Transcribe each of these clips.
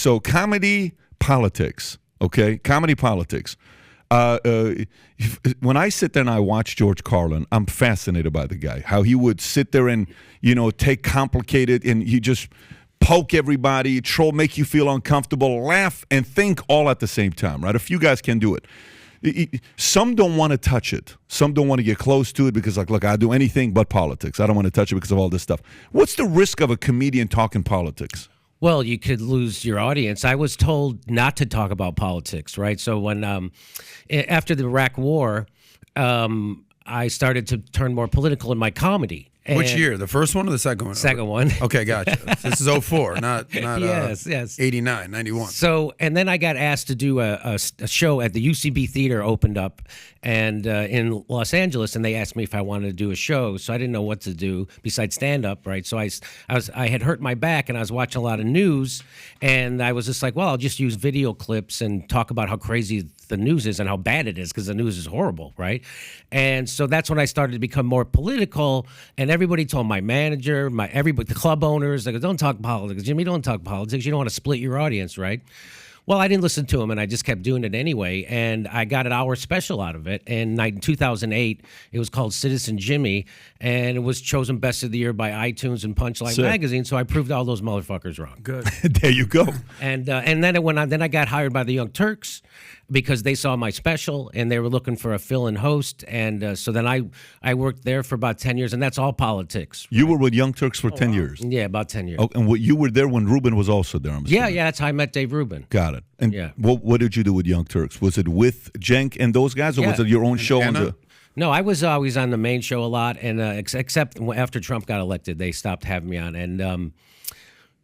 So comedy politics, okay? Comedy politics. When I sit there and I watch George Carlin, I'm fascinated by the guy. How he would sit there and, take complicated, and he just poke everybody, troll, make you feel uncomfortable, laugh, and think all at the same time, right? A few guys can do it. Some don't want to touch it. Some don't want to get close to it because, look, I'll do anything but politics. I don't want to touch it because of all this stuff. What's the risk of a comedian talking politics? Well, you could lose your audience. I was told not to talk about politics, right? So when after the Iraq War, I started to turn more political in my comedy. Which year? The first one or the second one? Second one. Okay, gotcha. This is 04, not yes. 89, 91. So, and then I got asked to do a show at the UCB Theater, opened up, and in Los Angeles, and they asked me if I wanted to do a show. So I didn't know what to do besides stand up, right? So I had hurt my back, and I was watching a lot of news, and I was just like, well, I'll just use video clips and talk about how crazy the news is and how bad it is, because the news is horrible, right? And so that's when I started to become more political, and everybody told my manager, everybody, the club owners, they go, don't talk politics, Jimmy, don't talk politics. You don't want to split your audience, right? Well, I didn't listen to him, and I just kept doing it anyway, and I got an hour special out of it. And in 2008, it was called Citizen Jimmy, and it was chosen Best of the Year by iTunes and Punchline Magazine, so I proved all those motherfuckers wrong. Good. There you go. And then it went on. Then I got hired by the Young Turks because they saw my special, and they were looking for a fill-in host, and so then I worked there for about 10 years, and that's all politics. You were with Young Turks for 10 years? Yeah, about 10 years. Oh, and you were there when Rubin was also there, I'm assuming. Yeah, that's how I met Dave Rubin. Got it. And yeah. What did you do with Young Turks? Was it with Cenk and those guys, or was it your own show? No, I was always on the main show a lot, and except after Trump got elected, they stopped having me on, and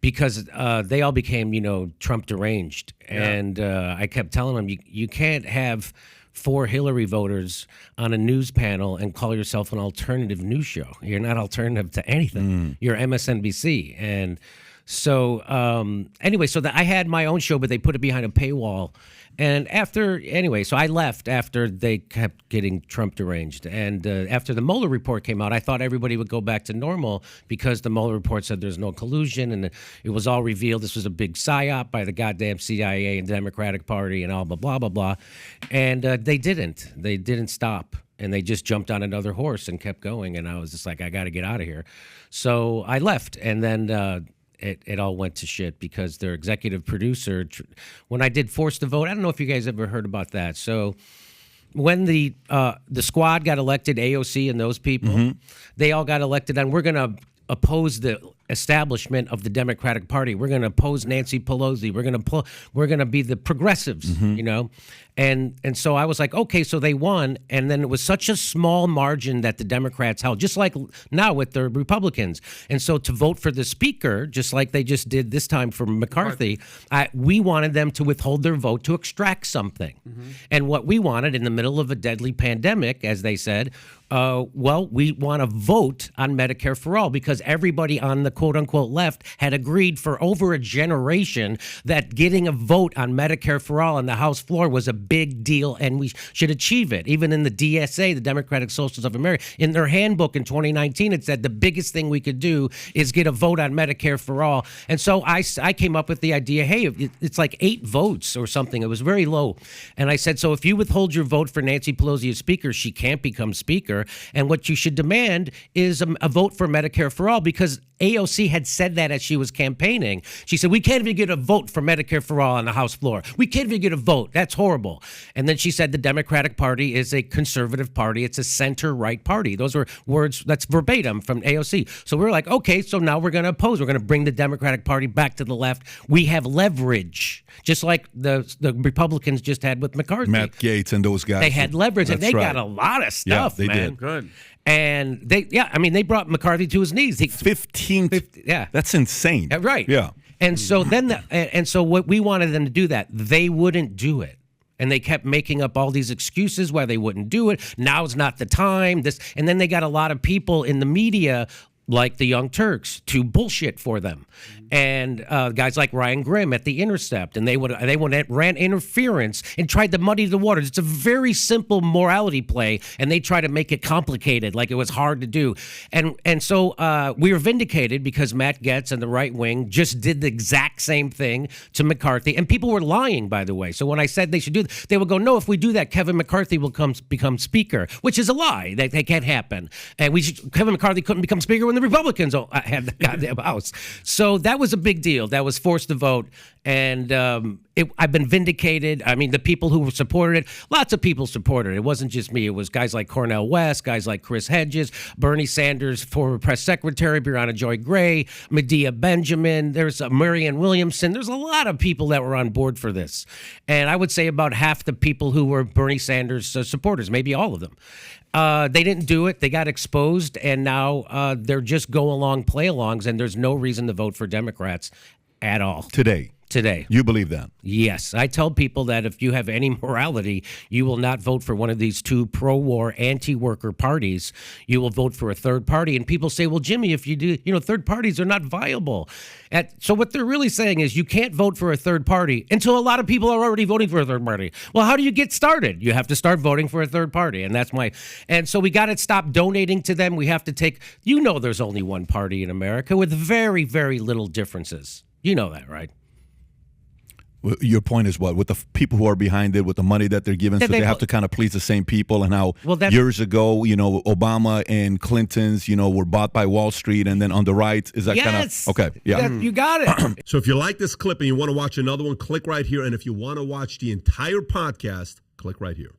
because they all became, Trump deranged, and I kept telling them, you can't have 4 Hillary voters on a news panel and call yourself an alternative news show. You're not alternative to anything. You're MSNBC, and so anyway, so I had my own show, but they put it behind a paywall. And so I left after they kept getting Trump deranged. And after the Mueller report came out, I thought everybody would go back to normal because the Mueller report said there's no collusion and it was all revealed. This was a big psyop by the goddamn CIA and Democratic Party and all blah, blah, blah, blah. And they didn't. They didn't stop. And they just jumped on another horse and kept going. And I was just like, I got to get out of here. So I left. And then it all went to shit because their executive producer, when I did Force to Vote, I don't know if you guys ever heard about that. So when the squad got elected, AOC and those people, they all got elected, and we're going to oppose the establishment of the Democratic Party. We're going to oppose Nancy Pelosi. We're going to be the progressives, And so I was like, okay, so they won, and then it was such a small margin that the Democrats held, just like now with the Republicans. And so to vote for the speaker, just like they just did this time for McCarthy, we wanted them to withhold their vote to extract something. And what we wanted in the middle of a deadly pandemic, as they said, we want to vote on Medicare for all because everybody on the quote-unquote left had agreed for over a generation that getting a vote on Medicare for all on the House floor was a big deal and we should achieve it. Even in the DSA, the Democratic Socialists of America, in their handbook in 2019, it said the biggest thing we could do is get a vote on Medicare for all. And so I came up with the idea, hey, it's like 8 votes or something. It was very low. And I said, so if you withhold your vote for Nancy Pelosi as speaker, she can't become speaker. And what you should demand is a vote for Medicare for all, because AOC had said that as she was campaigning. She said, we can't even get a vote for Medicare for all on the House floor. We can't even get a vote. That's horrible. And then she said the Democratic Party is a conservative party. It's a center-right party. Those were words, that's verbatim from AOC. So we're like, okay, so now we're going to oppose. We're going to bring the Democratic Party back to the left. We have leverage, just like the Republicans just had with McCarthy. Matt Gaetz and those guys. They had leverage, and they got a lot of stuff, they man. did. Good. And they brought McCarthy to his knees. 15. Yeah. That's insane. Right. Yeah. And so so what we wanted them to do that, they wouldn't do it. And they kept making up all these excuses why they wouldn't do it. Now's not the time. And then they got a lot of people in the media like the Young Turks to bullshit for them, and guys like Ryan Grimm at The Intercept, and they ran interference and tried to muddy the waters. It's a very simple morality play, and they try to make it complicated, like it was hard to do. And so we were vindicated because Matt Gaetz and the right wing just did the exact same thing to McCarthy, and people were lying, by the way. So when I said they should do that, they would go, "No, if we do that, Kevin McCarthy will become Speaker," which is a lie. That can't happen. And Kevin McCarthy couldn't become Speaker when the Republicans had the goddamn House. So that was a big deal. That was forced to vote. And I've been vindicated. I mean, the people who supported it, lots of people supported it. It wasn't just me. It was guys like Cornel West, guys like Chris Hedges, Bernie Sanders, former press secretary, Brianna Joy Gray, Medea Benjamin. There's Marianne Williamson. There's a lot of people that were on board for this. And I would say about half the people who were Bernie Sanders supporters, maybe all of them. They didn't do it. They got exposed, and now they're just go-along play-alongs, and there's no reason to vote for Democrats at all. Today. You believe that? Yes. I tell people that if you have any morality, you will not vote for one of these two pro-war, anti-worker parties. You will vote for a third party. And people say, well, Jimmy, if you do, third parties are not viable. So what they're really saying is you can't vote for a third party until a lot of people are already voting for a third party. Well, how do you get started? You have to start voting for a third party. And so we got to stop donating to them. We have to there's only one party in America with very, very little differences. You know that, right? Your point is what? With the people who are behind it, with the money that they're given, so they have to kind of please the same people. And how years ago, Obama and Clinton's, were bought by Wall Street, and then on the right, is that kind of okay? Yeah, you got it. So if you like this clip and you want to watch another one, click right here. And if you want to watch the entire podcast, click right here.